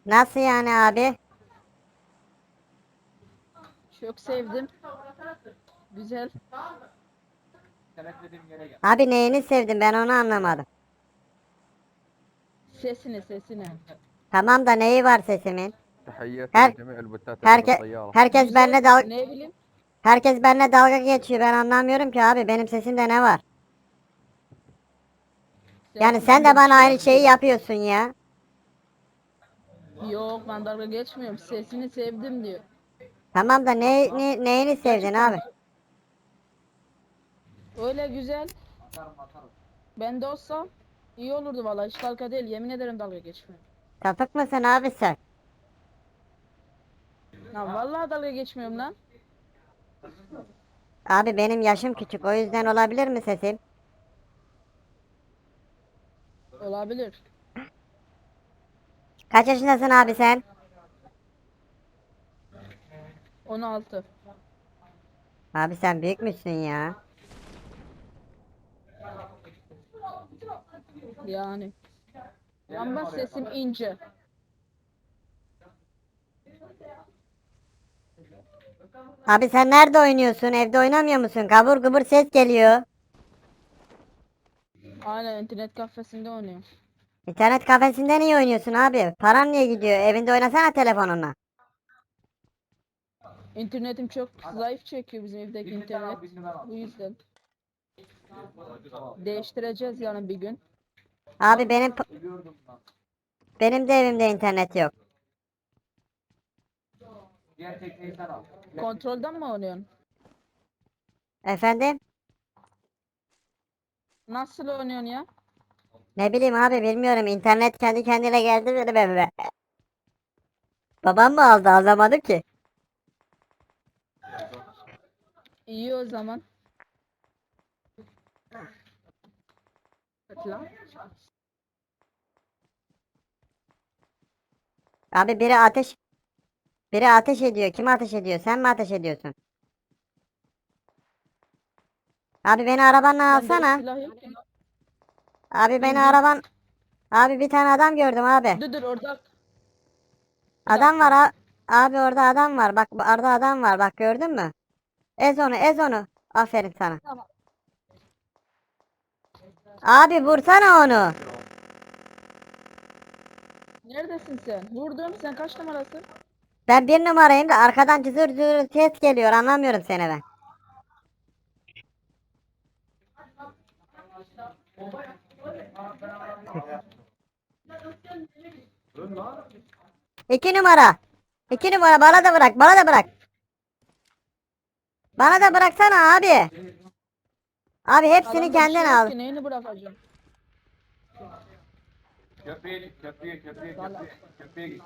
Nasıl yani abi? Çok sevdim. Güzel. Abi neyini sevdin ben onu anlamadım. Sesini. Tamam da neyi var sesimin? تحياتي Her لجميع البتات اللي herke بالطيارة. herkes Güzel. benimle dal Ne bileyim. herkes benimle dalga geçiyor. Ben anlamıyorum ki abi benim sesimde ne var? Yani sen de Sesinde bir bana şey aynı yok şeyi ki. yapıyorsun ya. Yok, ben dalga geçmiyorum. Sesini sevdim diyor. Tamam da neyini sevdin Gerçekten abi? bak. Öyle güzel. Ben de olsam iyi olurdu vallahi. Hiç dalga değil. Yemin ederim dalga geçmiyorum. Sapık mısın abi sen? Lan vallahi dalga geçmiyorum lan. Abi benim yaşım küçük o yüzden olabilir mi sesim? Olabilir. Kaç yaşındasın abi sen? 16. Abi sen büyük müsün ya? Yani. Ama sesim ince. Abi sen nerede oynuyorsun? Evde oynamıyor musun? Kabur gubur ses geliyor. Aynen, internet kafesinde oynuyorum. İnternet kafesinde niye oynuyorsun abi? Paran niye gidiyor? Evinde oynasana telefonunla. İnternetim çok zayıf çekiyor bizim evdeki internet. Bu yüzden. Değiştireceğiz yani bir gün. Abi benim de evimde internet yok. Kontrolden mi oynuyorsun? Efendim? Nasıl oynuyorsun ya? Ne bileyim abi bilmiyorum. İnternet kendi kendine geldi benim evime. Babam mı aldı anlamadım ki. İyi o zaman. Lan. Abi biri ateş ediyor. Kim ateş ediyor? Sen mi ateş ediyorsun? Abi beni arabanla Bende hiç alsana. silah yok ki. Abi beni Bin bin. araban. Abi bir tane adam gördüm abi. Dur orada. Bir Adam var dakika. abi orada adam var. Bak orada adam var. Bak gördün mü? Ez onu ez onu. Aferin sana. Tamam. Abi vursana onu. Neredesin sen? Vurdum. Sen kaç numarasın? Ben bir numarayım da arkadan cızır cızır ses geliyor. Anlamıyorum seni ben. İki numara. İki numara bana da bırak. Bana da bırak. Bana da bıraksana abi. Abi hepsini Adamda bir kendin şey yok al. ki. Neyini bırakacağım? köprüye Vallahi. git.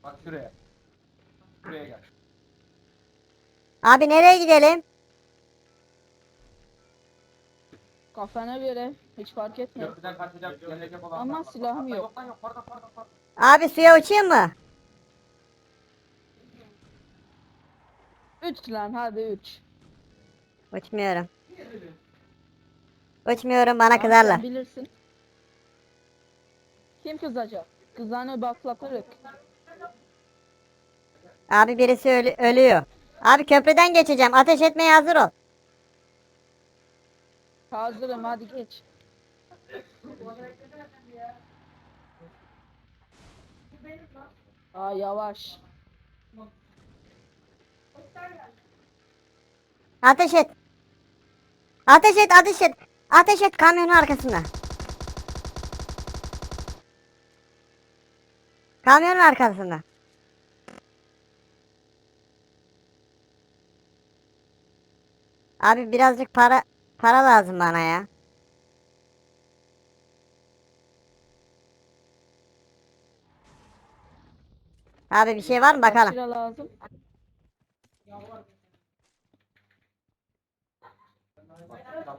Bak şuraya. Şuraya gel. Abi nereye gidelim? Kafana göre. Hiç fark etmez. Köprüden kaçacak, gelecek olanlar Ama var. silahım yok. Yok lan yok, pardon. Abi suya uçayım mı? 3 lan, hadi 3. Uçmuyorum. Uçmuyorum bana Tamam, kızarlar. sen bilirsin. Kim kızacak? Kızanı baklatırık. Abi birisi ölüyor. Abi köprüden geçeceğim. Ateş etmeye hazır ol. Hazırım, hadi geç. Aa, yavaş. Ateş et. Ateş et, ateş et. Ateş et kamyonun arkasında. Kamyonun arkasında. Abi birazcık para lazım bana ya. Abi bir şey var mı Kaç bakalım. lira lazım?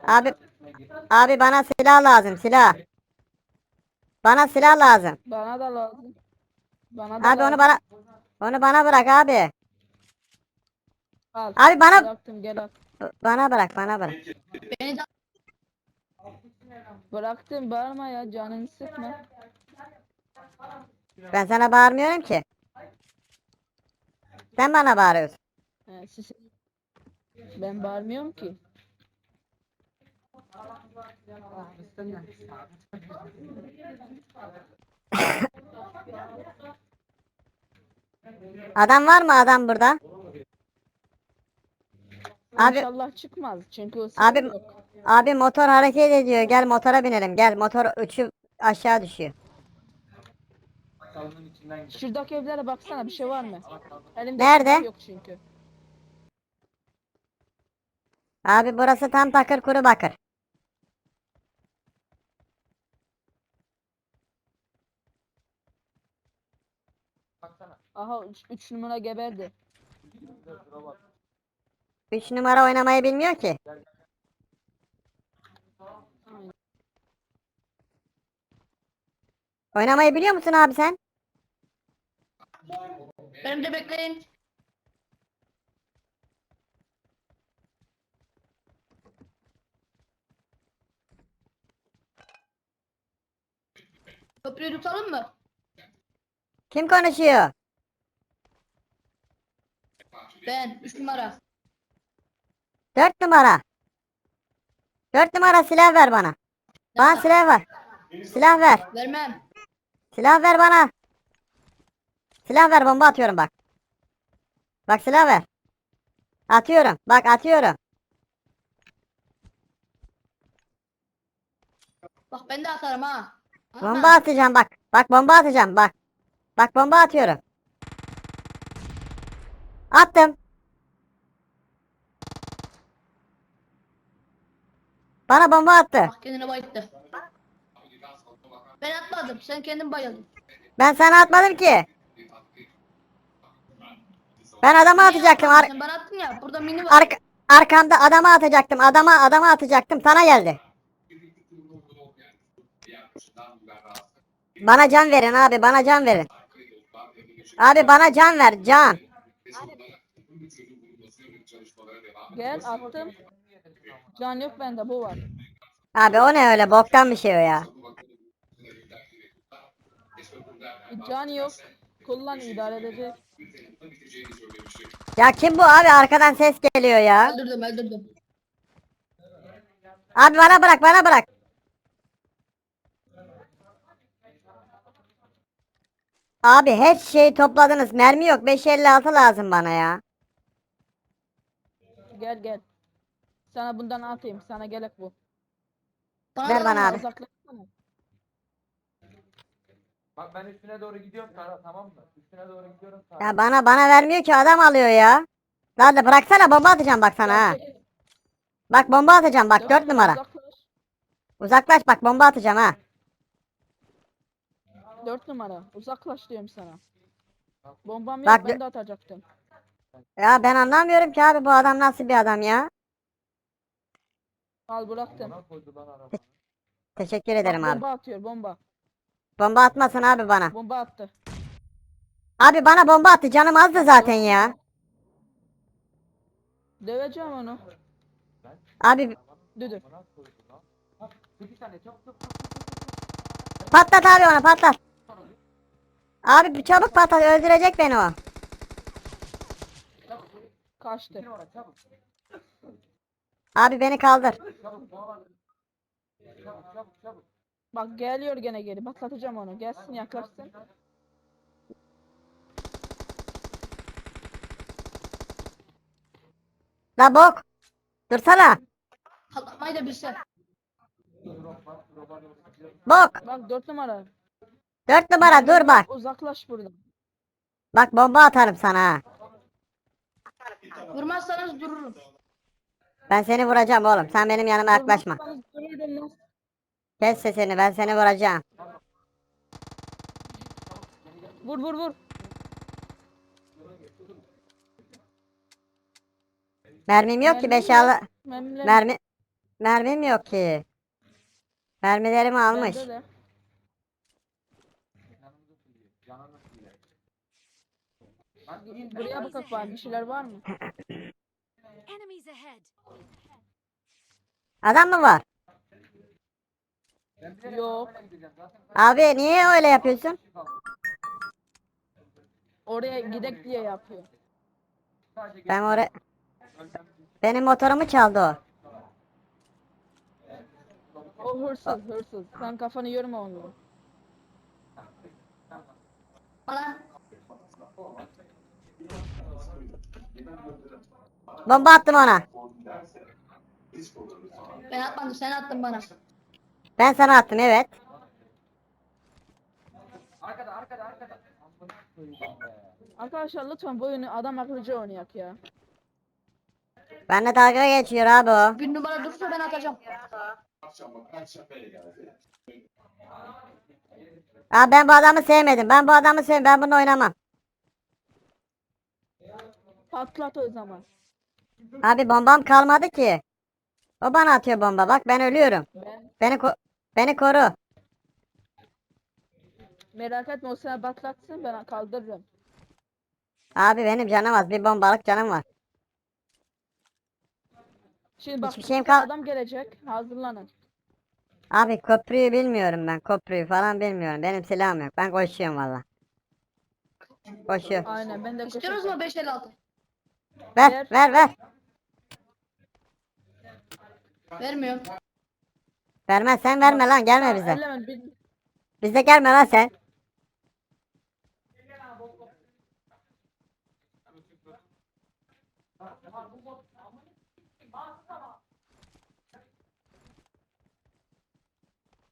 Abi abi bana silah lazım, silah. Bana silah lazım. Bana da lazım. Bana da Abi lazım. onu bana bırak abi. Al. Abi Bıraktım, gel al. bana bırak. Beni de bıraktım, bağırma ya, canını sıkma. Ben sana bağırmıyorum ki. Sen bana bağırıyorsun. Siz... Ben bağırmıyorum ki. Adam var mı adam burada? Abi İnşallah çıkmaz. Çünkü o abi sıkı yok. abi motor hareket ediyor. Gel motora binelim. Gel motor uçup aşağı düşüyor. Salının içinden gidiyor. Şuradaki evlere baksana bir şey var mı? Elimde Nerede? silah yok çünkü. Abi burası tam takır kuru bakır. Baksana. Aha 3 numara geberdi. Şuna bak. 3 numara oynamayı bilmiyor ki. Aynen. Oynamayı biliyor musun abi sen? Benim de bekleyin. Köprüyü tutalım mı? Kim konuşuyor? Ben 3 numara. 4 numara. 4 numara silah ver bana. Bana silah ver. Silah ver. Vermem. Silah ver bana. Silah ver bomba atıyorum bak. Bak silah ver. Atıyorum. Bak atıyorum. Bak ben de atarım ha. Bomba atacağım bak. Bak bomba atacağım bak. Bak bomba atıyorum. Attım. Bana bomba attı. Bak kendine bayılttı. Ben atmadım. Sen kendin bayıldın. Ben sana atmadım ki. Ben adama Niye atacaktım. atmadın? Sen bana attın ya. Burada mini var. Arkamda adama atacaktım. Adama atacaktım. Sana geldi. Bana can verin abi. Bana can verin. Abi bana can ver. Can. Gel attım. Can yok bende bu var. Abi o ne öyle? Boktan bir şey o ya. Can yok. Kullan idare edecek. Ya kim bu abi? Arkadan ses geliyor ya. Öldürdüm. Abi bana bırak. Bana bırak. Abi her şeyi topladınız. Mermi yok. 556 lazım bana ya. Gel. Sana bundan atayım. Sana gerek bu. Ver bana abi. Uzaklaşsana. Bak ben üstüne doğru gidiyorum Sara, tamam mı? Üstüne doğru gidiyorum Sara. Ya bana vermiyor ki adam alıyor ya. Lan da bıraksana bomba atacağım bak sana ha. Bak bomba atacağım bak 4 numara. Uzaklaş. Uzaklaş bak bomba atacağım ha. 4 numara. Uzaklaş diyorum sana. Bombam yok Bak, ben de atacaktım. Ya ben anlamıyorum ki abi bu adam nasıl bir adam ya. Al bıraktım. Bana koydu lan araba. Teşekkür Bak, ederim abi. bomba atıyor bomba. Bomba atmasın abi bana. Bomba attı. Abi bana bomba attı canım azdı zaten ya. Döveceğim onu. Abi Düdür. Bana koydu lan. Ha, bir tane çok. patlat abi onu patlat. Abi çabuk patlat öldürecek beni o. Kaçtı. Bir numara çabuk. Abi beni kaldır. Çabuk doğru. Çabuk. Bak geliyor gene geri. Patlatacağım onu. Gelsin yaklaşsın. La bok. Dursana. Patlatmayı da bilse. Bok. Bak 4 numara. 4 numara dur bak. Uzaklaş buradan. Bak bomba atarım sana ha. Vurmazsanız dururum. Ben seni vuracağım oğlum. Sen benim yanıma yaklaşma. Vurmazsanız dururdum lan. Kes sesini ben seni vuracağım. Vur. Mermim yok ki Mermim 5 yok. al. Memle. Mermim yok ki. Mermilerimi almış. Bende de. Canını siliyor. Buraya bakak var. Bir şeyler var mı? Enemies ahead. Adam mı var? Ben bilerek Yok. arabayla gideceğim. Zaten Abi niye öyle yapıyorsun? kişi kaldı. Oraya gidek diye yapıyor. Ben oraya... Benim motorumu çaldı o. O hırsız hırsız. Sen kafanı yorma onu. Bana. Bomba attım ona. Ben atmadım, sen attın bana. Ben sana attım, evet. Arkada. Arkadaşlar lütfen bu oyunu adam akıllıca oynayak ya. Benimle dalga geçiyor abi o. Bir numara durursa ben atacağım. Abi ben bu adamı sevmedim. Ben bununla oynamam. Patlat o zaman. Abi bombam kalmadı ki. O bana atıyor bomba. Bak ben ölüyorum. Ben Beni koru. merak etme, o seni patlatsın, ben kaldırırım. Abi benim canım az. Bir bombalık canım var. Şimdi bak Hiçbir şeyim bir tane kal- adam gelecek, hazırlanın. Abi köprüyü bilmiyorum ben. Köprüyü falan bilmiyorum. Benim silahım yok. Ben koşuyorum valla. Koşuyor. Aynen, ben de İstiyoruz mu 556? Ver ver ver. Vermiyorum. Vermezsen verme lan. Gelme Tamam, bize. elleme, Bize gelme lan sen.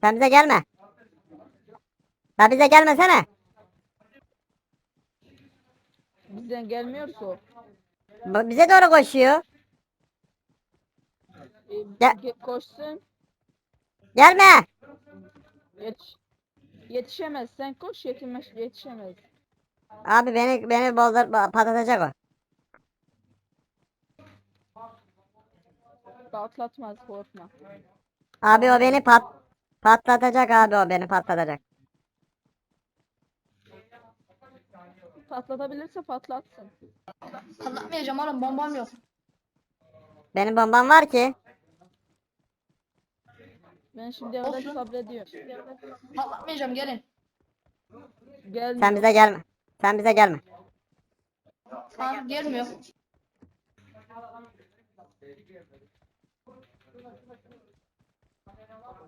Sen bize gelme. La bize gelmesene. bizden gelmiyorsa o. Bize doğru koşuyor. Gel. Koşsun. Gelme. Yetişemez, sen koş, yetişemez. Abi beni patlatacak o. Patlatmaz, korkma. Abi o beni patlatacak abi, o beni patlatacak. Patlatabilirse patlatsın. Patlatmayacağım oğlum, bombam yok. Benim bombam var ki. Ben şimdi evde Olsun. sabrediyorum. Patlatmayacağım, gelin. Gelmiyor. Sen bize gelme. Sen bize gelme. Ha, gelmiyor.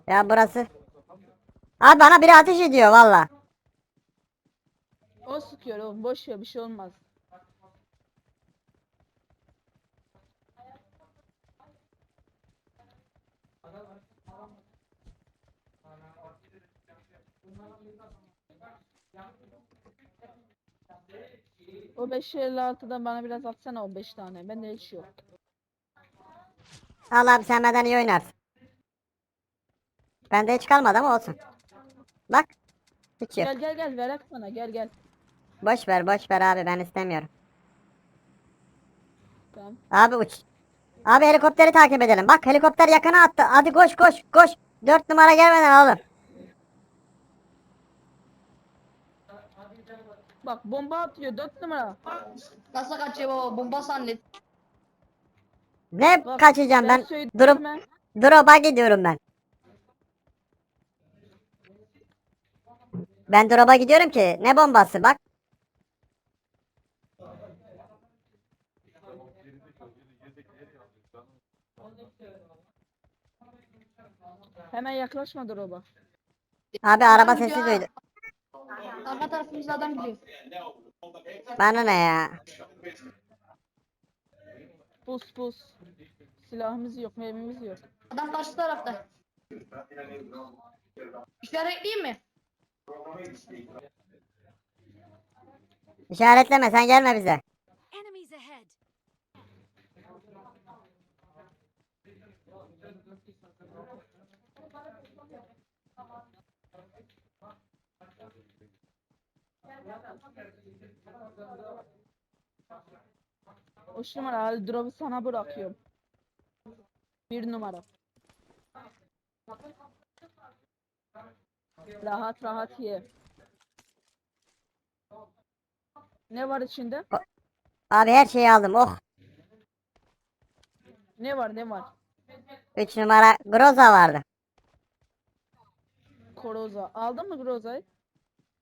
Ya burası. Abi bana biri ateş ediyor valla. O sıkıyor oğlum, boş ver, bir şey olmaz. O 556'dan bana biraz atsana, o 5 tane. Bende hiç yok. Allah abi sen benden iyi oynarsın. Bende hiç kalmadı ama olsun. Bak. Hiç yok. Gel verek sana, gel. Boş ver abi, ben istemiyorum. Tamam. Abi uç. Abi helikopteri takip edelim. Bak helikopter yakına attı. Hadi koş. 4 numara gelmeden alalım. Bak bomba atıyor 4 numara. Nasıl kaçıyor baba, bomba zannet. Ne Bak, kaçacağım ben? söyleme. Drop'a gidiyorum ben. Ben drop'a gidiyorum ki. Ne bombası bak. Hemen yaklaşma drop'a. Abi araba Adam sesi gidiyor duydu. ha. Arka tarafımızda adam gidiyor. Bana ne ya? Pus. Silahımız yok, mermimiz yok. Adam karşı tarafta. İşaretleyeyim mi? İşaretleme, sen gelme bize. Enemies ahead. O numara, hadi drop'u sana bırakıyorum. 1 numara. Rahat ye. Ne var içinde? Abi her şeyi aldım. Oh. Ne var? 3 numara Groza vardı. Koroza. Aldın mı Groza'yı?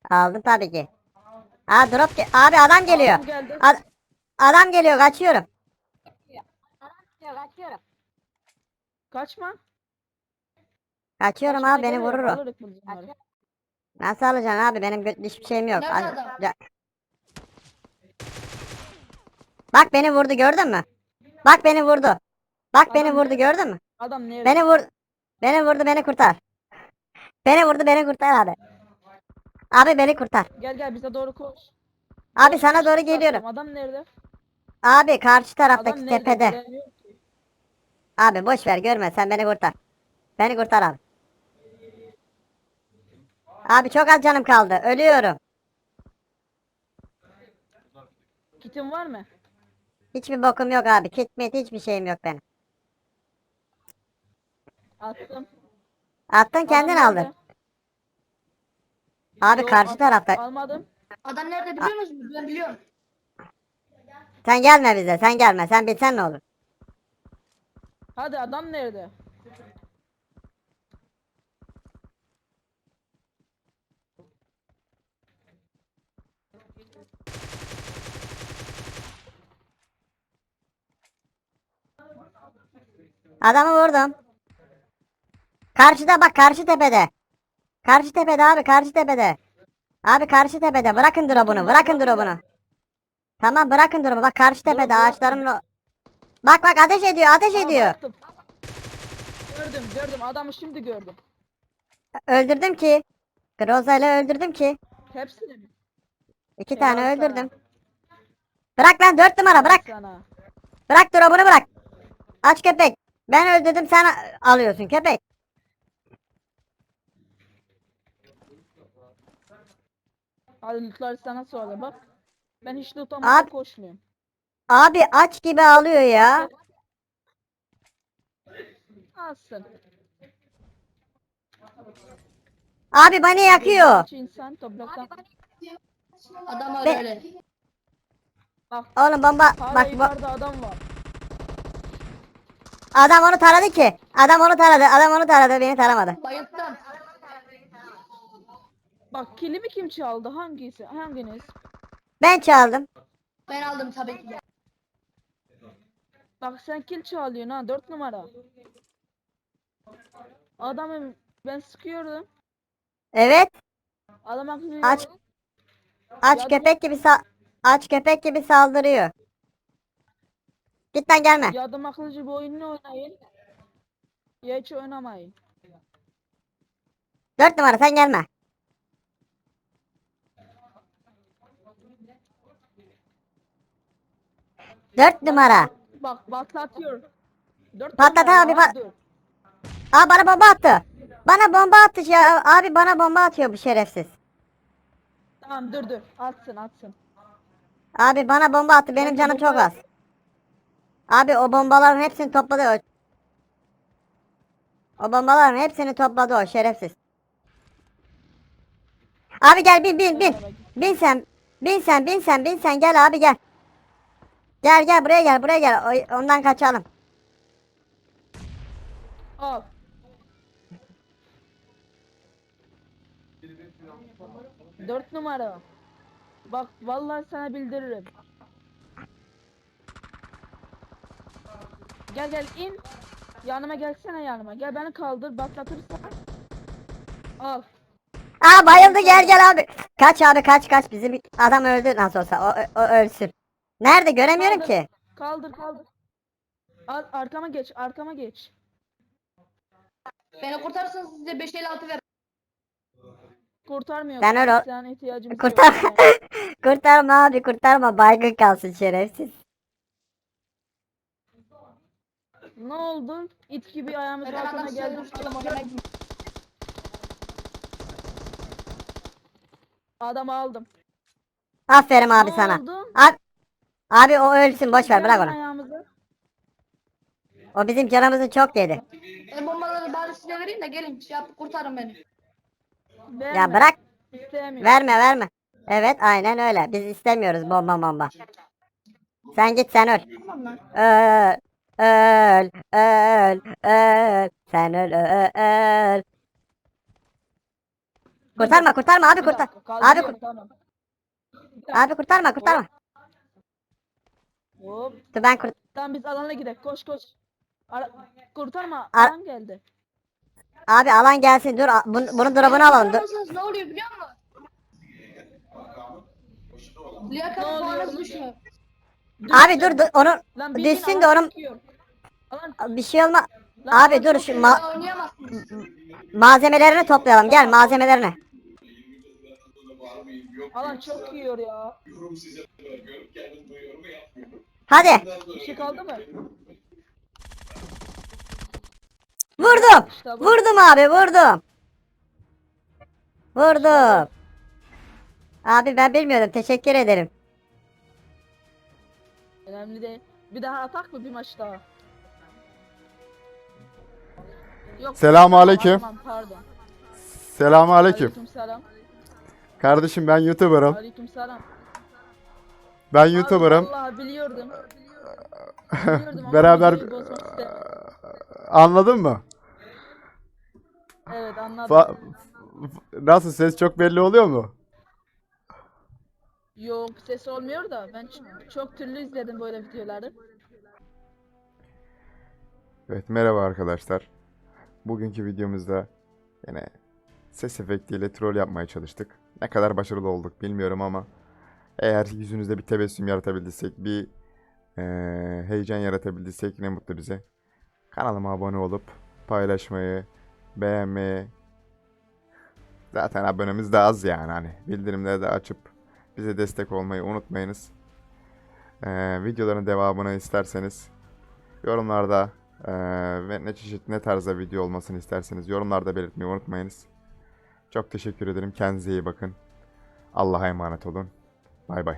Aldım tabii ki. Aa abi adam geliyor. Adam geldi. Adam geliyor, kaçıyorum. Kaçma. Kaçıyorum Kaçmaya abi, beni gerek yok, vurur o. alırız biz bunları. Nasıl alacaksın abi, benim hiçbir şeyim yok. Nerede adam? Bak beni vurdu, gördün mü? Bak beni vurdu. Bak beni Adam vurdu, nerede? gördün mü? Adam nerede? Beni vur. Beni vurdu, beni kurtar. Beni vurdu, beni kurtar abi. Abi beni kurtar. Gel bize doğru koş. Abi Koş, sana koş, doğru sis geliyorum. atıyorum. Adam nerede? Abi karşı taraftaki Adam nerede? tepede. Göremiyorum ki. Abi boş ver, görme, sen beni kurtar. Beni kurtar abi. Abi çok az canım kaldı. Ölüyorum. Kitin var mı? Hiçbir bokum yok abi. Kitmit hiçbir şeyim yok benim. Attım. Attın, kendin aldın. nerede? Abi Yok, karşı tarafta. almadım. Adam nerede biliyor musun? Ben biliyorum. Sen gelme bize, sen gelme. Sen bilsen ne olur. Hadi adam nerede? Adamı vurdum. Karşıda bak, karşı tepede. Karşı tepede abi, karşı tepede. Abi karşı tepede. Bırakın drop'unu, bırakın drop'unu. Tamam, bırakın drop'u. Bak karşı tepede bıraktım. ağaçların Bak ateş ediyor, ateş Aa, ediyor. bıraktım. Gördüm adamı şimdi gördüm. Öldürdüm ki. Groza ile öldürdüm ki. Hepsini mi? 2 Helal tane sana. öldürdüm. Bırak lan, 4 numara Helal bırak. sana. Bırak drop'unu, bırak. Aç köpek. Ben öldürdüm, sen alıyorsun köpek. Hadi lootları sana söyle bak. Ben hiç lootlamaya Abi- koşmuyorum. Abi aç gibi alıyor ya. Alsın. Abi beni yakıyor. Kaç insan topraktan. Adam var Be- öyle. Bak Oğlum bomba, hala bak yukarıda adam var. adam onu taradı ki. Adam onu taradı. Adam onu taradı, beni taramadı. Bayılttım. Bak kilimi kim çaldı? Hangisi? Hanginiz? Ben çaldım. Ben aldım tabii ki de. Bak sen kil çalıyorsun ha 4 numara. Adamı ben sıkıyordum. Evet. Adam akıllı Aç aç köpek gibi aç köpek gibi saldırıyor. Git lan, gelme. ya adam akıllıcı bir oyununu oynayın. Ya hiç oynamayın. 4 numara, sen gelme. Dört numara. Bak patlatıyor. 4 Patlat numara abi, ya, dur. Aa, bana bomba attı. Bana bomba attı ya. Abi bana bomba atıyor bu şerefsiz. Tamam dur. Atsın. Abi bana bomba attı. Benim Bence canım çok bomba- az. Abi o bombaların hepsini topladı o. O bombaların hepsini topladı o şerefsiz. Abi gel, bin. Bin sen gel abi, gel. Gel buraya gel. Ondan kaçalım. Al. Dört numara. Bak vallahi sana bildiririm. Gel in. Yanıma gelsene yanıma. Gel beni kaldır patlatırsan. Al. Aa, bayıldı, gel abi. Kaç abi, kaç. Bizim adam öldü nasıl olsa. O ölsün. Nerede, göremiyorum Kaldır. ki. Kaldır. Al arkama geç. Beni kurtarırsanız size 556 ver. Kurtarmıyor. Ben öyle- Sana ihtiyacımız Kurtar. yok. Kurtarma abi, kurtarma. Baygın kalsın şerefsiz. Ne oldu? İt gibi ayağımız Ben altına adam geldi. sevdim. Adamı aldım. Aferin abi Ne sana. oldu? Abi o ölsün, boş ver, bırak Geldin onu. ayağımıza. O bizim canımızı çok yedi. Ben bombaları bari size vereyim de gelin. Kurtarın beni. Verme. Ya bırak, İstemiyorum. verme. Evet, aynen öyle. Biz istemiyoruz bomba. Sen git, sen öl. Tamam lan. Öl. Sen öl. Kurtarma abi, Bir kurtar. dakika, Abi kaldırıyorum, tamam. Abi kurtarma kurtarma. Hop. Dur ben kurt. Tamam biz alana gidelim. Koş koş. Kurtarma. Ar- Alan geldi. Abi alan gelsin dur bunun drop'unu alalım. Dur. Kurtaramazsanız ne oluyor biliyor musun? Liyakat Ne oluyor puanınız oğlum? düşüyor. Abi dur onu Lan bildiğin düşsün de alan onun çekiyor. Alan, bir şey olma. lan Abi alan dur çok şu iyi. Daha oynayamazsınız. malzemelerini toplayalım. Gel malzemelerini. Alan çok yiyor ya. Hadi. Bir şey kaldı mı? Vurdum. İşte bu. Vurdum abi vurdum. Vurdum. Abi ben bilmiyordum. Teşekkür ederim. Önemli değil. Bir daha atak mı bir maç daha? Yok. Selamünaleyküm. Tamam, pardon. Selamünaleyküm. Aleykümselam. Kardeşim ben YouTuber'ım. Aleykümselam. Ben Abi YouTuber'ım. vallahi biliyordum. Biliyordum ama Beraber videoyu bozmak istemedim. anladın mı? Evet anladım. Nasıl ses çok belli oluyor mu? Yok ses olmuyor da ben çok türlü izledim böyle videoları. Evet merhaba arkadaşlar. Bugünkü videomuzda yine ses efektiyle troll yapmaya çalıştık. Ne kadar başarılı olduk bilmiyorum ama eğer yüzünüzde bir tebessüm yaratabildiysek, bir heyecan yaratabildiysek ne mutlu bize. Kanalıma abone olup paylaşmayı, beğenmeyi, zaten abonemiz de az yani hani bildirimleri de açıp bize destek olmayı unutmayınız. Videoların devamını isterseniz yorumlarda ve ne çeşit ne tarzda video olmasını isterseniz yorumlarda belirtmeyi unutmayınız. Çok teşekkür ederim. Kendinize iyi bakın. Allah'a emanet olun. Bay bay.